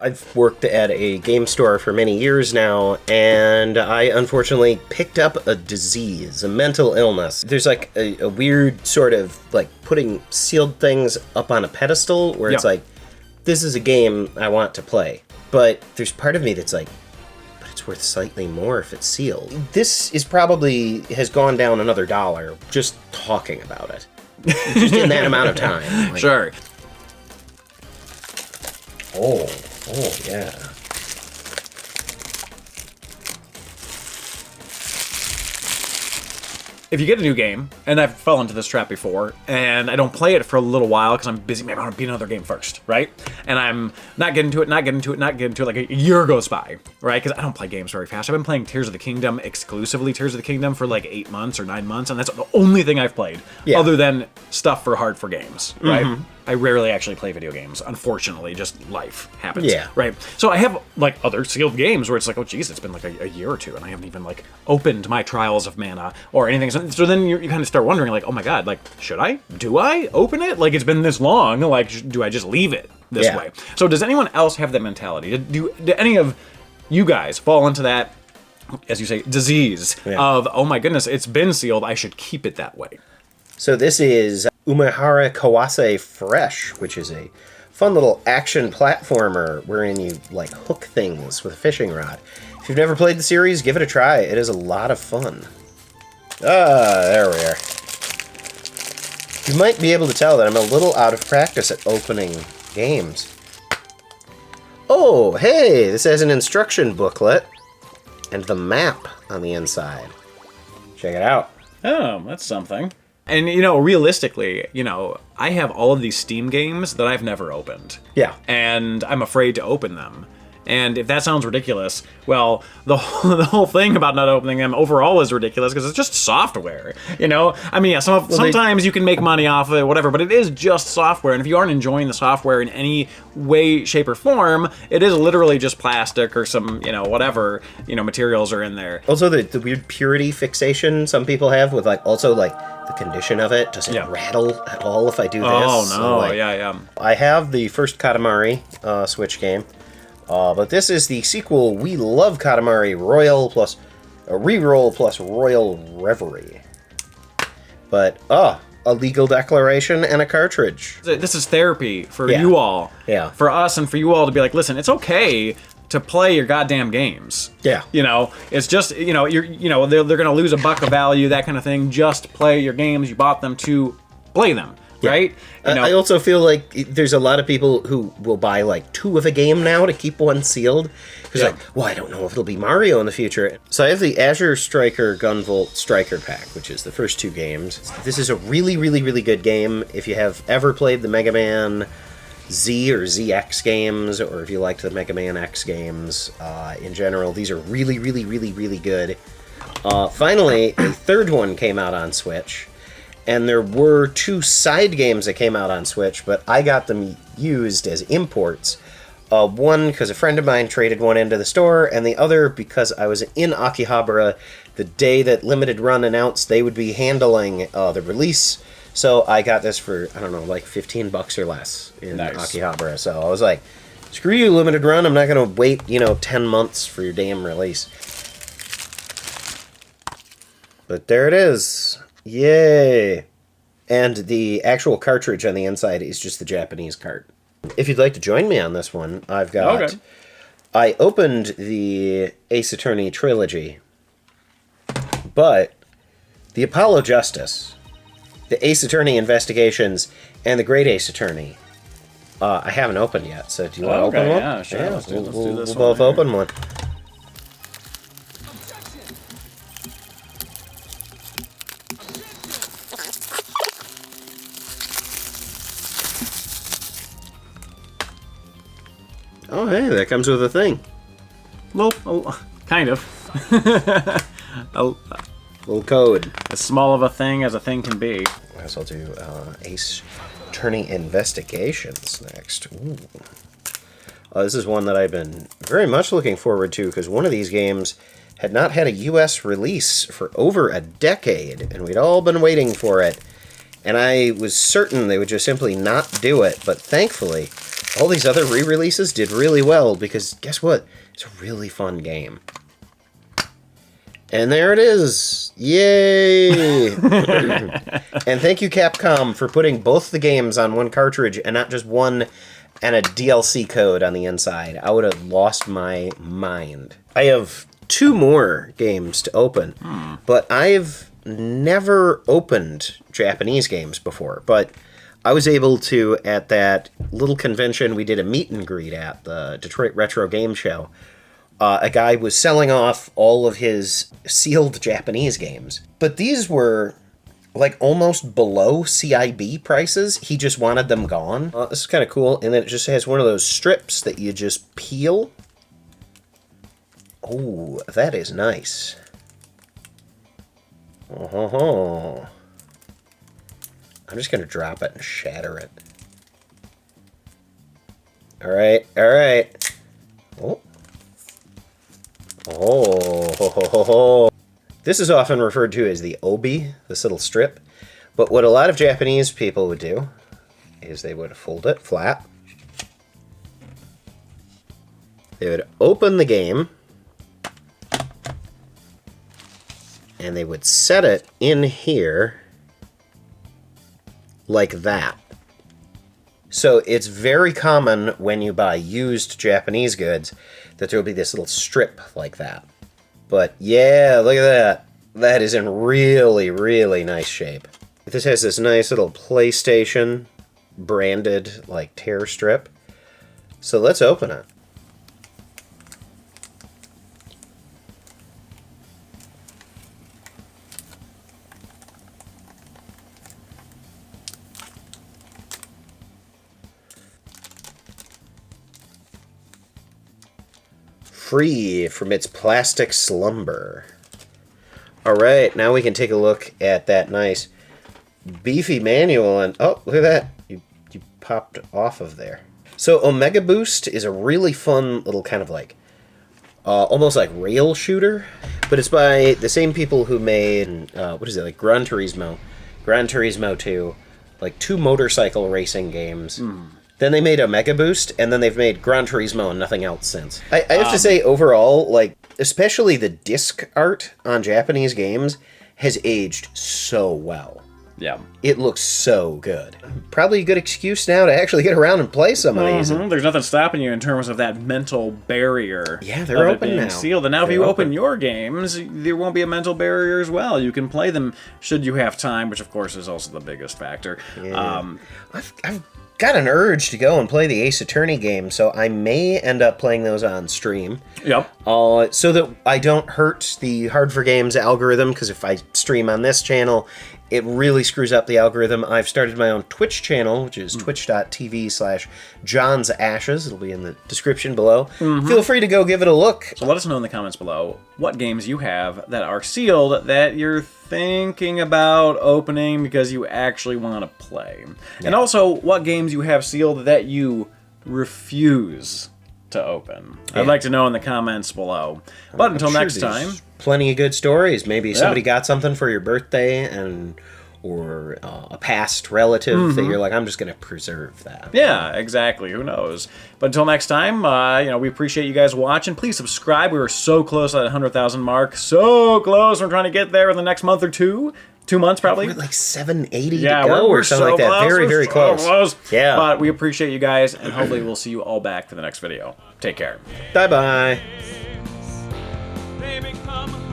I've worked at a game store for many years now, and I unfortunately picked up a disease, a mental illness. There's like a weird sort of like putting sealed things up on a pedestal where it's like, this is a game I want to play. But there's part of me that's like, but it's worth slightly more if it's sealed. This is probably has gone down another $1 just talking about it. Just in that amount of time. Like, sure. Oh, yeah. If you get a new game, and I've fallen into this trap before, and I don't play it for a little while because I'm busy, maybe I want to beat another game first, right? And I'm not getting to it, like a year goes by, right? Because I don't play games very fast. I've been playing Tears of the Kingdom, exclusively Tears of the Kingdom, for like 8 months or 9 months, and that's the only thing I've played, other than stuff for Hard4Games, right? I rarely actually play video games, unfortunately, just life happens, right? So I have like other sealed games where it's like, oh geez, it's been like a year or two, and I haven't even like opened my Trials of Mana or anything. So then you kind of start wondering like, oh my god, like should I? Do I open it? Like it's been this long, like do I just leave it this way? So does anyone else have that mentality? Do any of you guys fall into that, as you say, disease of, oh my goodness, it's been sealed, I should keep it that way? So this is Umehara Kawase Fresh, which is a fun little action platformer wherein you like hook things with a fishing rod. If you've never played the series, give it a try. It is a lot of fun. There we are. You might be able to tell that I'm a little out of practice at opening games. Oh, hey, this has an instruction booklet and the map on the inside. Check it out. Oh, that's something. And, you know, realistically, you know, I have all of these Steam games that I've never opened. Yeah. And I'm afraid to open them. And if that sounds ridiculous, well, the whole thing about not opening them overall is ridiculous because it's just software, you know? I mean, yeah, sometimes you can make money off of it, whatever, but it is just software. And if you aren't enjoying the software in any way, shape, or form, it is literally just plastic or some, you know, whatever, you know, materials are in there. Also, the weird purity fixation some people have with, like, also, like, the condition of it. Does it rattle at all if I do this? Oh, no, so, like, yeah. I have the first Katamari Switch game. But this is the sequel, We Love Katamari Royal plus Reroll plus Royal Reverie. But, a legal declaration and a cartridge. This is therapy for you all. Yeah. For us and for you all to be like, listen, it's okay to play your goddamn games. Yeah. You know, it's just, you know, they're going to lose $1 of value, that kind of thing. Just play your games. You bought them to play them. Yeah. Right? You know, I also feel like there's a lot of people who will buy like 2 of a game now to keep one sealed. Because like, well, I don't know if it'll be Mario in the future. So I have the Azure Striker Gunvolt Striker Pack, which is the first 2 games. This is a really, really, really good game. If you have ever played the Mega Man Z or ZX games, or if you liked the Mega Man X games in general, these are really, really, really, really good. Finally, a third one came out on Switch. And there were 2 side games that came out on Switch, but I got them used as imports. One because a friend of mine traded one into the store, and the other because I was in Akihabara the day that Limited Run announced they would be handling the release. So I got this for, I don't know, like $15 or less in Akihabara. So I was like, screw you, Limited Run. I'm not going to wait, 10 months for your damn release. But there it is. Yay! And the actual cartridge on the inside is just the Japanese cart. If you'd like to join me on this one, I've got... Okay. I opened the Ace Attorney trilogy, but the Apollo Justice, the Ace Attorney Investigations, and the Great Ace Attorney, I haven't opened yet. So do you want to open one? Yeah, sure. Let's do this we'll one both open one. Oh, hey, that comes with a thing. Well, kind of. A little code. As small of a thing as a thing can be. I guess I'll do Ace Attorney Investigations next. Ooh. This is one that I've been very much looking forward to, because one of these games had not had a U.S. release for over a decade, and we'd all been waiting for it. And I was certain they would just simply not do it, but thankfully, all these other re-releases did really well because guess what? It's a really fun game. And there it is. Yay! And thank you, Capcom, for putting both the games on one cartridge and not just one and a DLC code on the inside. I would have lost my mind. I have 2 more games to open, but I've never opened Japanese games before. But I was able to, at that little convention we did a meet and greet at, the Detroit Retro Game Show, a guy was selling off all of his sealed Japanese games. But these were like almost below CIB prices. He just wanted them gone. This is kind of cool. And then it just has one of those strips that you just peel. Oh, that is nice. Oh, I'm just going to drop it and shatter it. All right, all right. Oh. Oh. This is often referred to as the obi, this little strip. But what a lot of Japanese people would do is they would fold it flat. They would open the game. And they would set it in here like that. So it's very common when you buy used Japanese goods that there will be this little strip like that. But yeah, look at that. That is in really, really nice shape. This has this nice little PlayStation branded like tear strip. So let's open it. Free from its plastic slumber. Alright, now we can take a look at that nice beefy manual and oh, look at that. You popped off of there. So Omega Boost is a really fun little kind of like almost like rail shooter, but it's by the same people who made what is it, like Gran Turismo 2, like 2 motorcycle racing games. Then they made Omega Boost, and then they've made Gran Turismo and nothing else since. I have to say, overall, like, especially the disc art on Japanese games has aged so well. Yeah. It looks so good. Probably a good excuse now to actually get around and play some of these. There's nothing stopping you in terms of that mental barrier. Yeah, they're open now. Sealed. And now if you open your games, there won't be a mental barrier as well. You can play them should you have time, which of course is also the biggest factor. Yeah. I've got an urge to go and play the Ace Attorney game, so I may end up playing those on stream. Yep. So that I don't hurt the Hard4Games algorithm, because if I stream on this channel, it really screws up the algorithm. I've started my own Twitch channel, which is twitch.tv/JohnsAshes. It'll be in the description below. Feel free to go give it a look. So let us know in the comments below what games you have that are sealed that you're thinking about opening because you actually want to play. Yeah. And also what games you have sealed that you refuse to open. Yeah. I'd like to know in the comments below. But until next time, plenty of good stories. Maybe somebody got something for your birthday, or a past relative that you're like, I'm just going to preserve that. Yeah, exactly. Who knows? But until next time, we appreciate you guys watching. Please subscribe. We were so close to that 100,000 mark. So close. We're trying to get there in the next month or two. 2 months, probably. We're like 780 to go or something like that. Close. Very, very close. Yeah. But we appreciate you guys, and hopefully we'll see you all back for the next video. Take care. Bye-bye. They become